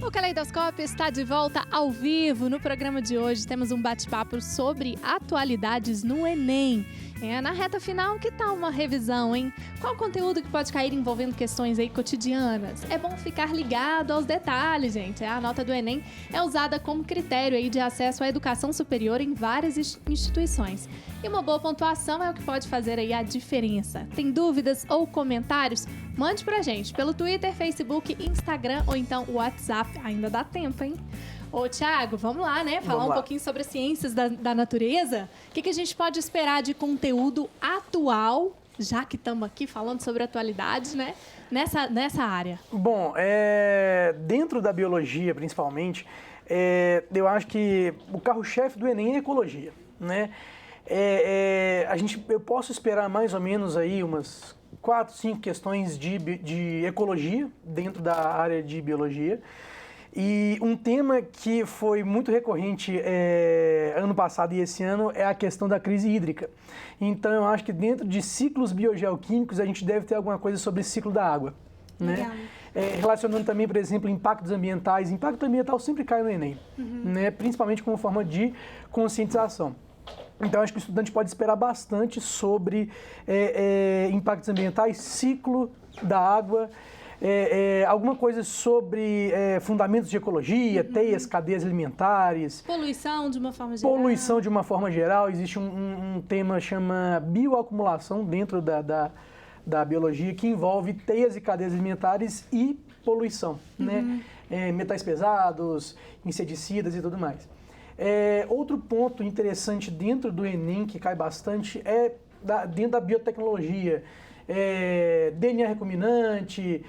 O Caleidoscópio está de volta ao vivo. No programa de hoje temos um bate-papo sobre atualidades no Enem. Na reta final, que tal uma revisão, hein? Qual conteúdo que pode cair envolvendo questões aí cotidianas? É bom ficar ligado aos detalhes, gente. A nota do Enem é usada como critério aí de acesso à educação superior em várias instituições. E uma boa pontuação é o que pode fazer aí a diferença. Tem dúvidas ou comentários? Mande pra gente pelo Twitter, Facebook, Instagram ou então WhatsApp. Ainda dá tempo, hein? Ô, Thiago, vamos lá, né? Falar um pouquinho sobre as ciências da natureza. O que a gente pode esperar de conteúdo atual, já que estamos aqui falando sobre atualidades, né? Nessa área. Bom, dentro da biologia, principalmente, eu acho que o carro-chefe do Enem é ecologia, né? Eu posso esperar mais ou menos aí umas 4, 5 questões de ecologia dentro da área de biologia. E um tema que foi muito recorrente ano passado e esse ano é a questão da crise hídrica. Então, eu acho que dentro de ciclos biogeoquímicos, a gente deve ter alguma coisa sobre o ciclo da água. Né? Relacionando também, por exemplo, impactos ambientais. Impacto ambiental sempre cai no Enem, né? Principalmente como forma de conscientização. Então, acho que o estudante pode esperar bastante sobre impactos ambientais, ciclo da água, alguma coisa sobre fundamentos de ecologia, teias, cadeias alimentares. Poluição de uma forma geral. Poluição de uma forma geral. Existe um tema que chama bioacumulação dentro da biologia, que envolve teias e cadeias alimentares e poluição, né? Metais pesados, inseticidas e tudo mais. Outro ponto interessante dentro do Enem, que cai bastante, dentro da biotecnologia. DNA recombinante,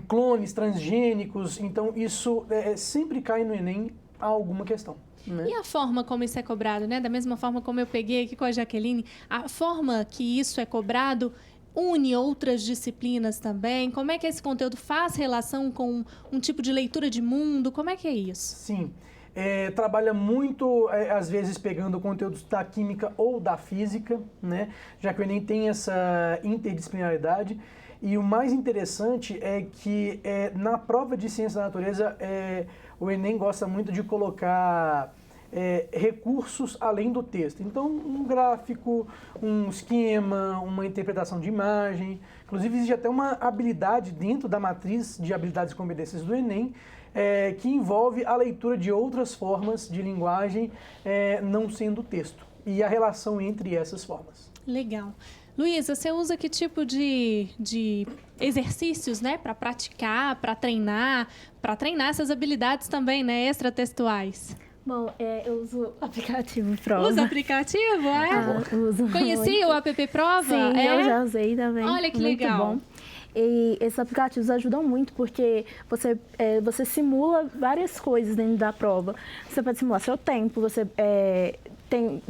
clones transgênicos. Então, isso sempre cai no Enem alguma questão. Né? E a forma como isso é cobrado, né? Da mesma forma como eu peguei aqui com a Jaqueline, a forma que isso é cobrado une outras disciplinas também? Como é que esse conteúdo faz relação com um tipo de leitura de mundo? Como é que é isso? Sim. Trabalha muito, às vezes, pegando conteúdos da química ou da física, né? Já que o Enem tem essa interdisciplinaridade. E o mais interessante é que na prova de ciência da natureza, o Enem gosta muito de colocar recursos além do texto. Então, um gráfico, um esquema, uma interpretação de imagem. Inclusive, existe até uma habilidade dentro da matriz de habilidades e competências do Enem, que envolve a leitura de outras formas de linguagem, não sendo texto, e a relação entre essas formas. Legal. Luísa, você usa que tipo de exercícios, né, para praticar, para treinar essas habilidades também, né, extratextuais? Bom, eu uso o aplicativo Prova. Usa aplicativo, uso. Conhecia o app Prova? Sim, eu já usei também. Olha que muito legal. Bom. E esses aplicativos ajudam muito, porque você simula várias coisas dentro da prova. Você pode simular seu tempo, você tem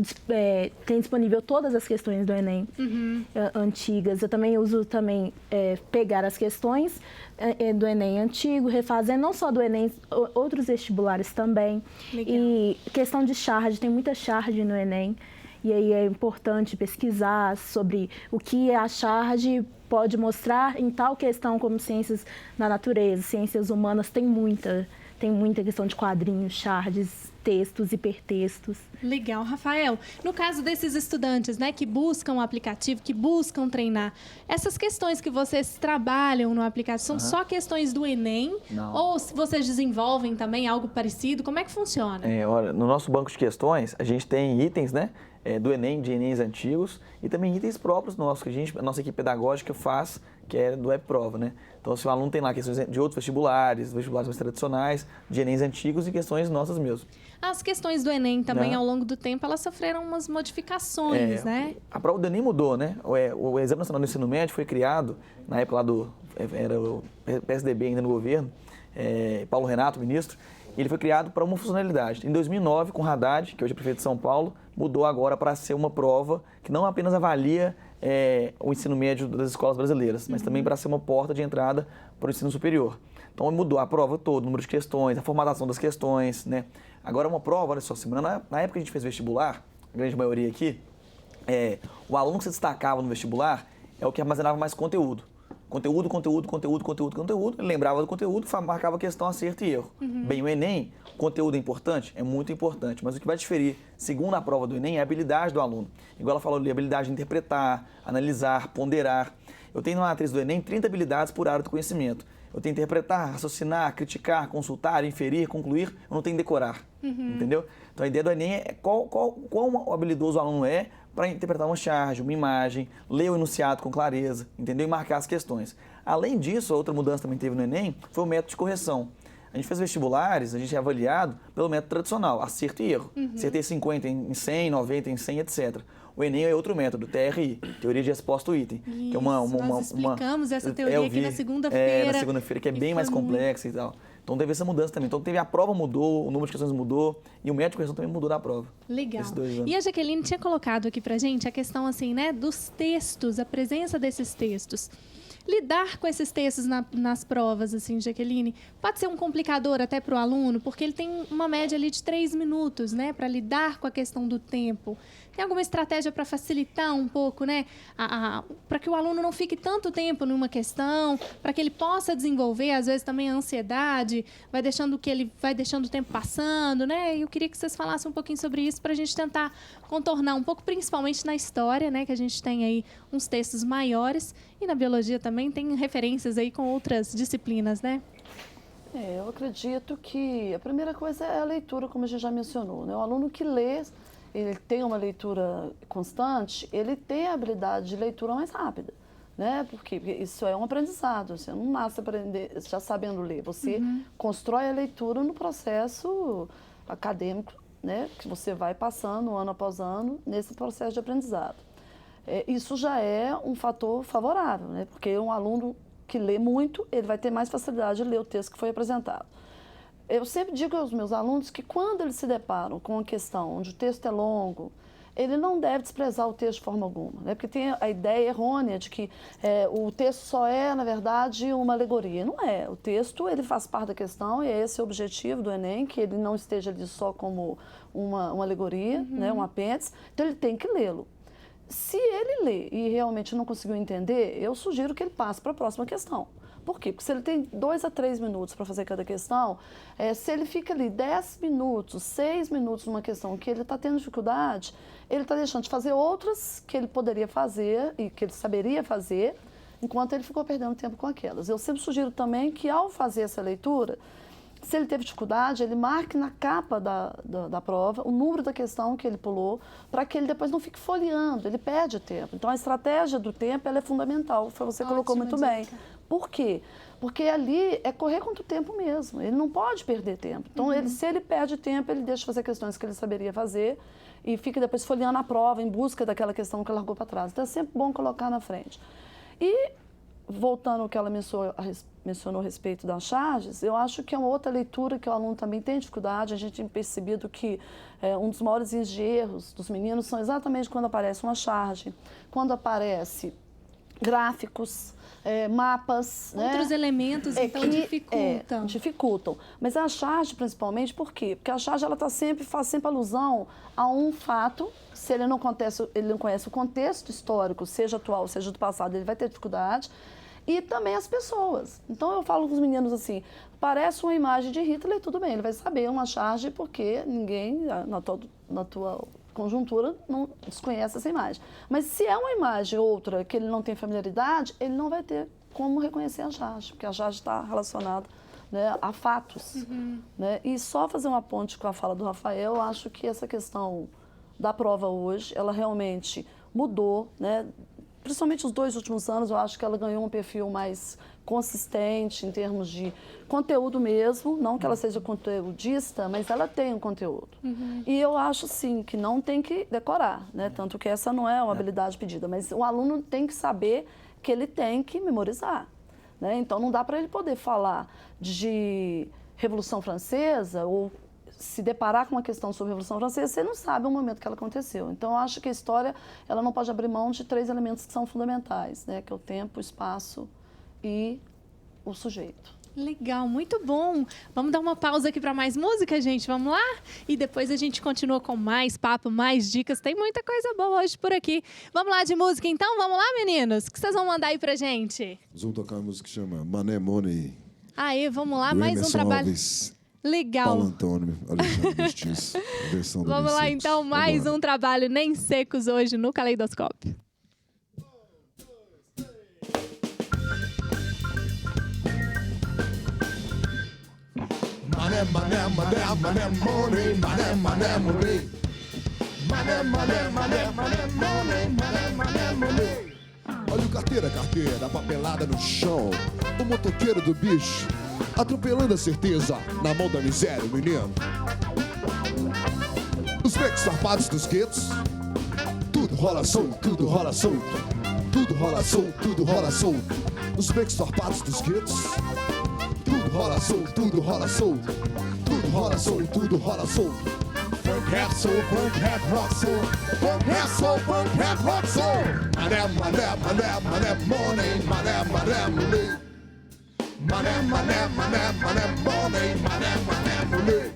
disponível todas as questões do Enem antigas. Eu também uso pegar as questões do Enem antigo, refazer não só do Enem, outros vestibulares também. Legal. E questão de charge, tem muita charge no Enem. E aí é importante pesquisar sobre o que a charge pode mostrar em tal questão como ciências da natureza, ciências humanas, tem muita questão de quadrinhos, charges, textos, hipertextos. Legal. Rafael, no caso desses estudantes, né, que buscam o aplicativo, que buscam treinar, essas questões que vocês trabalham no aplicativo são só questões do Enem? Não. Ou vocês desenvolvem também algo parecido? Como é que funciona? Olha, no nosso banco de questões, a gente tem itens, né, do Enem, de Enems antigos, e também itens próprios nossos, que a nossa equipe pedagógica faz, que é do Web Prova, né? Então, se o aluno tem lá questões de outros vestibulares mais tradicionais, de Enems antigos e questões nossas mesmo. As questões do Enem também, ao longo do tempo, elas sofreram umas modificações, né? A prova do Enem mudou, né? O Exame Nacional do Ensino Médio foi criado, na época lá era o PSDB ainda no governo, Paulo Renato, ministro, e ele foi criado para uma funcionalidade. Em 2009, com o Haddad, que hoje é prefeito de São Paulo, mudou agora para ser uma prova que não apenas avalia o ensino médio das escolas brasileiras, mas também para ser uma porta de entrada para o ensino superior. Então, mudou a prova toda, o número de questões, a formatação das questões, né? Agora, uma prova, olha só, Simona, na época que a gente fez vestibular, a grande maioria aqui, o aluno que se destacava no vestibular é o que armazenava mais conteúdo. Conteúdo, ele lembrava do conteúdo, marcava a questão acerto e erro. Bem, o Enem, conteúdo é importante? É muito importante, mas o que vai diferir, segundo a prova do Enem, é a habilidade do aluno. Igual ela falou ali, a habilidade de interpretar, analisar, ponderar. Eu tenho na matriz do Enem 30 habilidades por área do conhecimento. Eu tenho que interpretar, raciocinar, criticar, consultar, inferir, concluir, eu não tenho que decorar, entendeu? Então a ideia do Enem é quão habilidoso o aluno é para interpretar uma charge, uma imagem, ler o enunciado com clareza, entendeu? E marcar as questões. Além disso, a outra mudança também teve no Enem foi o método de correção. A gente fez vestibulares, a gente é avaliado pelo método tradicional, acerto e erro. Acertei 50 em 100, 90 em 100, etc. O Enem é outro método, TRI, Teoria de Resposta ao Item. Isso, que é nós explicamos essa teoria aqui na segunda-feira. Na segunda-feira, que é bem mais complexa e tal. Então teve essa mudança também. Então teve a prova mudou, o número de questões mudou e o método de correção também mudou da prova. Legal. Esses 2 anos. E a Jaqueline tinha colocado aqui pra gente a questão assim, né, dos textos, a presença desses textos. Lidar com esses textos nas provas, assim, Jaqueline, pode ser um complicador até para o aluno, porque ele tem uma média ali de 3 minutos, né, para lidar com a questão do tempo. Tem alguma estratégia para facilitar um pouco, né, para que o aluno não fique tanto tempo numa questão, para que ele possa desenvolver, às vezes, também a ansiedade, vai deixando o tempo passando, né? E eu queria que vocês falassem um pouquinho sobre isso para a gente tentar contornar um pouco, principalmente na história, né, que a gente tem aí uns textos maiores, e na biologia também tem referências aí com outras disciplinas, né? Eu acredito que a primeira coisa é a leitura, como a gente já mencionou, né? O aluno que lê, ele tem uma leitura constante, ele tem a habilidade de leitura mais rápida, né? Porque isso é um aprendizado, você não nasce já sabendo ler, você constrói a leitura no processo acadêmico, né? Que você vai passando ano após ano nesse processo de aprendizado. Isso já é um fator favorável, né? Porque um aluno que lê muito, ele vai ter mais facilidade de ler o texto que foi apresentado. Eu sempre digo aos meus alunos que quando eles se deparam com uma questão onde o texto é longo, ele não deve desprezar o texto de forma alguma, né? Porque tem a ideia errônea de que o texto só é, na verdade, uma alegoria. Não é. O texto, ele faz parte da questão e é esse o objetivo do Enem, que ele não esteja ali só como uma alegoria, né? Um apêndice. Então, ele tem que lê-lo. Se ele lê e realmente não conseguiu entender, eu sugiro que ele passe para a próxima questão. Por quê? Porque se ele tem 2 a 3 minutos para fazer cada questão, se ele fica ali 10 minutos, 6 minutos numa questão que ele está tendo dificuldade, ele está deixando de fazer outras que ele poderia fazer e que ele saberia fazer, enquanto ele ficou perdendo tempo com aquelas. Eu sempre sugiro também que, ao fazer essa leitura, se ele teve dificuldade, ele marque na capa da prova o número da questão que ele pulou, para que ele depois não fique folheando, ele perde tempo. Então, a estratégia do tempo ela é fundamental, você colocou muito bem. Por quê? Porque ali é correr contra o tempo mesmo, ele não pode perder tempo. Então, se ele perde tempo, ele deixa de fazer questões que ele saberia fazer e fica depois folheando a prova em busca daquela questão que largou para trás. Então, é sempre bom colocar na frente. E, voltando ao que ela mencionou a respeito das charges, eu acho que é uma outra leitura que o aluno também tem dificuldade. A gente tem percebido que um dos maiores erros dos meninos são exatamente quando aparece uma charge, quando aparece gráficos, mapas, outros elementos, então dificultam. Dificultam. Mas a charge, principalmente, por quê? Porque a charge ela faz sempre alusão a um fato. Se ele não conhece o contexto histórico, seja atual, seja do passado, ele vai ter dificuldade. E também as pessoas. Então, eu falo com os meninos assim, parece uma imagem de Hitler, tudo bem, ele vai saber uma charge porque ninguém, na tua conjuntura, não desconhece essa imagem. Mas se é uma imagem outra que ele não tem familiaridade, ele não vai ter como reconhecer a charge, porque a charge está relacionada, né, a fatos. Né? E só fazer uma ponte com a fala do Rafael, eu acho que essa questão da prova hoje, ela realmente mudou, né? Principalmente os 2 últimos anos, eu acho que ela ganhou um perfil mais consistente em termos de conteúdo mesmo, não que ela seja conteudista, mas ela tem um conteúdo. E eu acho, sim, que não tem que decorar, né? Tanto que essa não é uma habilidade pedida, mas o aluno tem que saber que ele tem que memorizar, né? Então, não dá para ele poder falar de Revolução Francesa ou se deparar com uma questão sobre a Revolução Francesa, você não sabe o momento que ela aconteceu. Então, eu acho que a história ela não pode abrir mão de 3 elementos que são fundamentais, né? Que é o tempo, o espaço e o sujeito. Legal, muito bom. Vamos dar uma pausa aqui para mais música, gente? Vamos lá? E depois a gente continua com mais papo, mais dicas. Tem muita coisa boa hoje por aqui. Vamos lá de música, então? Vamos lá, meninos? O que vocês vão mandar aí pra gente? Nós vamos tocar uma música que chama Mané Money. Aí, vamos lá, do mais um Emerson trabalho. Alves, Legal. Paulo Antônio, Alexandre Mestiço, a versão do Vamos lá, Vicente. então, mais Vambora. um trabalho Nem Secos hoje no Caleidoscópio. Mané, mané, mané, mané, money, mané, mané, money. Mané, mané, mané, mané, money, mané, mané, money. Olha o carteira, carteira, papelada no chão. O motoqueiro do bicho, atropelando a certeza na mão da miséria, menino. Os becos farpados dos guetos, tudo rola solto, tudo rola solto. Tudo rola solto, tudo rola solto. Os becos farpados dos guetos, tudo rola solto, tudo rola solto. Tudo rola solto, tudo rola solto. Funk, rap, soul, funk, rap, rock, soul. Funk, rap, soul, funk, rap, rock, soul. Mané, mané, mané, mané, money, mané, mané, money. Mané, mané, mané, mané, money, mané, mané, money.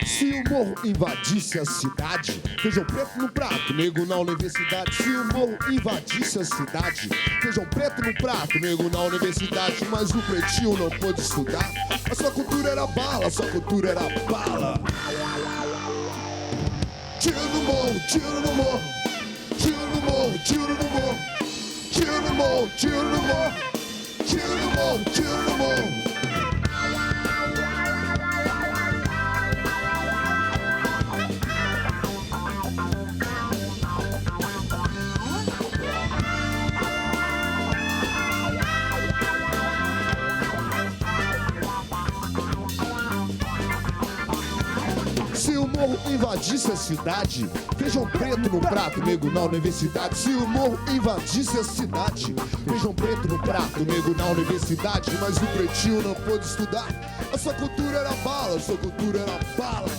Se o morro invadisse a cidade, feijão preto no prato, nego na universidade. Se o morro invadisse a cidade, feijão preto no prato, nego na universidade. Mas o pretinho não pôde estudar, a sua cultura era bala, a sua cultura era bala. Tiro no morro, tiro no morro, tiro no morro, tiro no morro, tiro no morro, tiro no morro, tiro no morro, tiro no morro. Se o morro invadisse a cidade, feijão preto no prato, nego na universidade. Se o morro invadisse a cidade, feijão preto no prato, nego na universidade. Mas o pretinho não pôde estudar, a sua cultura era bala, a sua cultura era bala.